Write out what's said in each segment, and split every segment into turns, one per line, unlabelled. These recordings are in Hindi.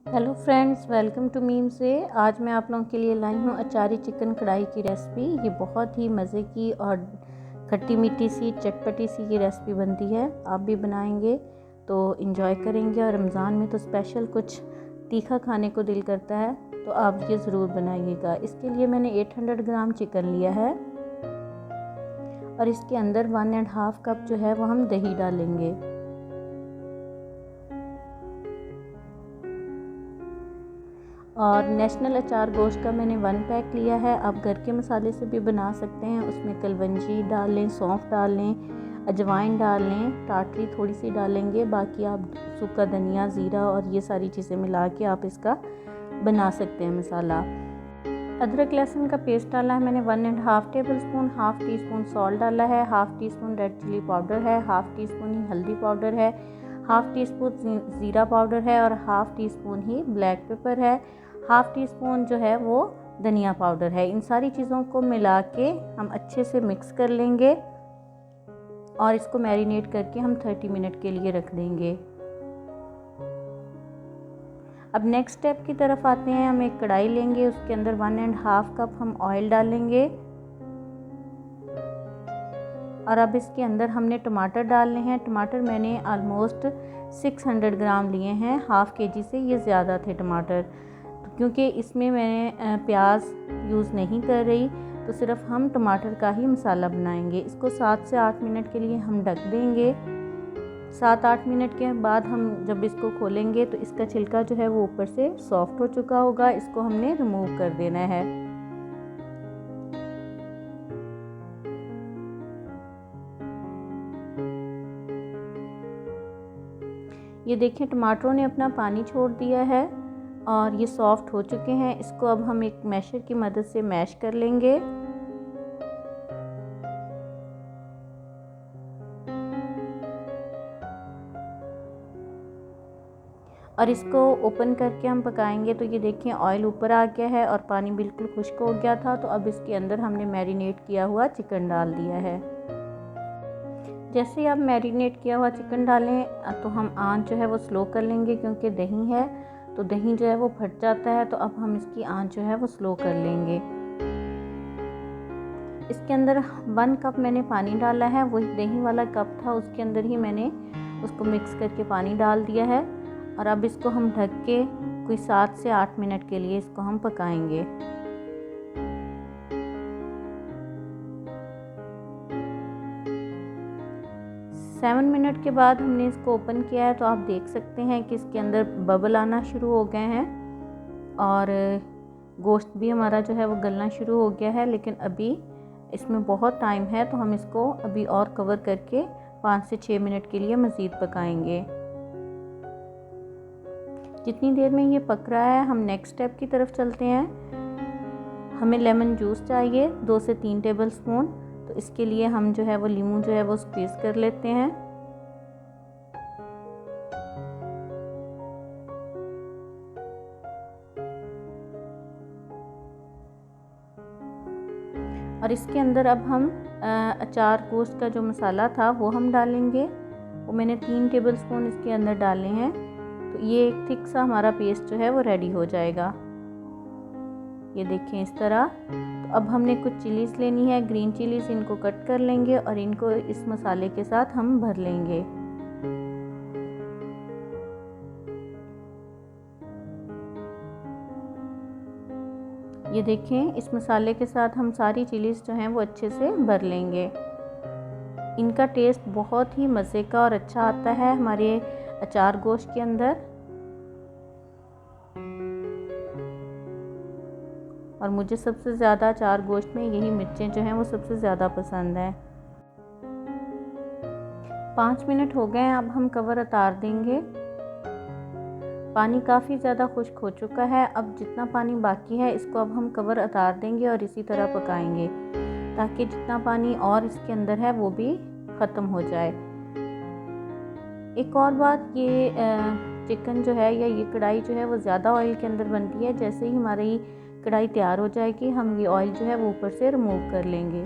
हेलो फ्रेंड्स, वेलकम टू मीम से। आज मैं आप लोगों के लिए लाई हूँ अचारी चिकन कढ़ाई की रेसिपी। ये बहुत ही मज़े की और खट्टी मीठी सी चटपटी सी ये रेसिपी बनती है। आप भी बनाएंगे तो इन्जॉय करेंगे, और रमज़ान में तो स्पेशल कुछ तीखा खाने को दिल करता है, तो आप ये ज़रूर बनाइएगा। इसके लिए मैंने 800 ग्राम चिकन लिया है और इसके अंदर 1.5 कप जो है वो हम दही डालेंगे। और नेशनल अचार गोश्त का मैंने 1 पैक लिया है। आप घर के मसाले से भी बना सकते हैं। उसमें कलवंजी डाल लें, सौंफ डाल लें, अजवाइन डाल लें, टाटरी थोड़ी सी डालेंगे। बाकी आप सूखा धनिया, ज़ीरा और ये सारी चीज़ें मिला के आप इसका बना सकते हैं मसाला। अदरक लहसुन का पेस्ट डाला है मैंने 1.5 tablespoon. Half teaspoon salt डाला है, half teaspoon red chilli powder है, हाफ़ टी स्पून ही हल्दी पाउडर है, हाफ़ टी स्पून ज़ीरा पाउडर है और हाफ़ टी स्पून ही ब्लैक पेपर है, हाफ़ टी स्पून जो है वो धनिया पाउडर है। इन सारी चीज़ों को मिला के हम अच्छे से मिक्स कर लेंगे और इसको मैरिनेट करके हम 30 मिनट के लिए रख देंगे। अब नेक्स्ट स्टेप की तरफ आते हैं। हम एक कढ़ाई लेंगे, उसके अंदर 1.5 कप हम ऑयल डालेंगे और अब इसके अंदर हमने टमाटर डालने हैं। टमाटर मैंने ऑलमोस्ट 600 ग्राम लिए हैं। हाफ़ केजी से ये ज़्यादा थे टमाटर, तो क्योंकि इसमें मैंने प्याज यूज़ नहीं कर रही, तो सिर्फ हम टमाटर का ही मसाला बनाएंगे। इसको 7 से 8 मिनट के लिए हम ढक देंगे। 7-8 मिनट के बाद हम जब इसको खोलेंगे तो इसका छिलका जो है वो ऊपर से सॉफ्ट हो चुका होगा। इसको हमने रिमूव कर देना है। ये देखिए, टमाटरों ने अपना पानी छोड़ दिया है और ये सॉफ्ट हो चुके हैं। इसको अब हम एक मैशर की मदद से मैश कर लेंगे और इसको ओपन करके हम पकाएंगे। तो ये देखिए, ऑयल ऊपर आ गया है और पानी बिल्कुल खुश्क हो गया था। तो अब इसके अंदर हमने मैरिनेट किया हुआ चिकन डाल दिया है। जैसे ही आप मैरिनेट किया हुआ चिकन डालें तो हम आंच जो है वो स्लो कर लेंगे, क्योंकि दही है तो दही जो है वो फट जाता है। तो अब हम इसकी आंच जो है वो स्लो कर लेंगे। इसके अंदर 1 कप मैंने पानी डाला है, वही दही वाला कप था, उसके अंदर ही मैंने उसको मिक्स करके पानी डाल दिया है। और अब इसको हम ढक के कोई 7 से 8 मिनट के लिए इसको हम पकाएंगे। 7 मिनट के बाद हमने इसको ओपन किया है, तो आप देख सकते हैं कि इसके अंदर बबल आना शुरू हो गए हैं और गोश्त भी हमारा जो है वो गलना शुरू हो गया है। लेकिन अभी इसमें बहुत टाइम है, तो हम इसको अभी और कवर करके 5 से 6 मिनट के लिए मज़ीद पकाएंगे। जितनी देर में ये पक रहा है, हम नेक्स्ट स्टेप की तरफ चलते हैं। हमें लेमन जूस चाहिए 2 से 3 टेबल स्पून। तो इसके लिए हम जो है वो लीमू जो है वो स्क्वीज़ कर लेते हैं। और इसके अंदर अब हम अचार गोश्त का जो मसाला था वो हम डालेंगे। वो मैंने 3 टेबल स्पून इसके अंदर डाले हैं। तो ये एक थिक सा हमारा पेस्ट जो है वो रेडी हो जाएगा। ये देखें इस तरह। तो अब हमने कुछ चिलीज़ लेनी है, ग्रीन चिलीज़, इनको कट कर लेंगे और इनको इस मसाले के साथ हम भर लेंगे। ये देखें, इस मसाले के साथ हम सारी चिलीज़ जो हैं वो अच्छे से भर लेंगे। इनका टेस्ट बहुत ही मज़े का और अच्छा आता है हमारे अचार गोश्त के अंदर। और मुझे सबसे ज़्यादा अचार गोश्त में यही मिर्चें जो हैं वो सबसे ज़्यादा पसंद हैं। 5 मिनट हो गए हैं, अब हम कवर उतार देंगे। पानी काफ़ी ज़्यादा खुश्क हो चुका है। अब जितना पानी बाकी है इसको अब हम कवर उतार देंगे और इसी तरह पकाएंगे, ताकि जितना पानी और इसके अंदर है वो भी ख़त्म हो जाए। एक और बात, ये चिकन जो है या ये कढ़ाई जो है वो ज़्यादा ऑयल के अंदर बनती है। जैसे ही हमारी कढ़ाई तैयार हो जाएगी, हम ये ऑयल जो है वो ऊपर से रिमूव कर लेंगे।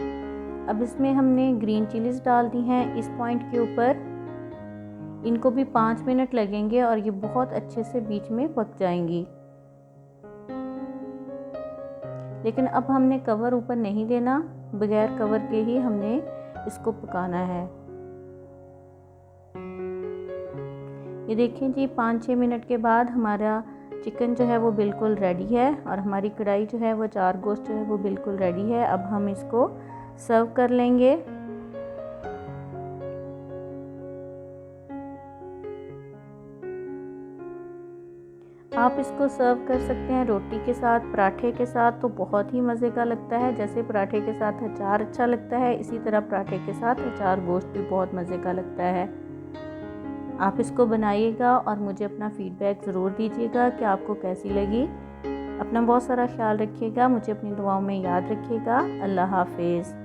अब इसमें हमने ग्रीन चिलीज़ डाल दी हैं इस पॉइंट के ऊपर। इनको भी 5 मिनट लगेंगे और ये बहुत अच्छे से बीच में पक जाएंगी। लेकिन अब हमने कवर ऊपर नहीं देना, बगैर कवर के ही हमने इसको पकाना है। ये देखें जी, 5-6 मिनट के बाद हमारा चिकन जो है वो बिल्कुल रेडी है और हमारी कढ़ाई जो है वो अचार गोश्त जो है वो बिल्कुल रेडी है। अब हम इसको सर्व कर लेंगे। आप इसको सर्व कर सकते हैं रोटी के साथ, पराठे के साथ, तो बहुत ही मज़े का लगता है। जैसे पराठे के साथ अचार अच्छा लगता है, इसी तरह पराठे के साथ अचार गोश्त भी बहुत मज़े का लगता है। आप इसको बनाइएगा और मुझे अपना फ़ीडबैक ज़रूर दीजिएगा कि आपको कैसी लगी। अपना बहुत सारा ख्याल रखिएगा, मुझे अपनी दुआओं में याद रखिएगा। अल्लाह हाफ़िज़।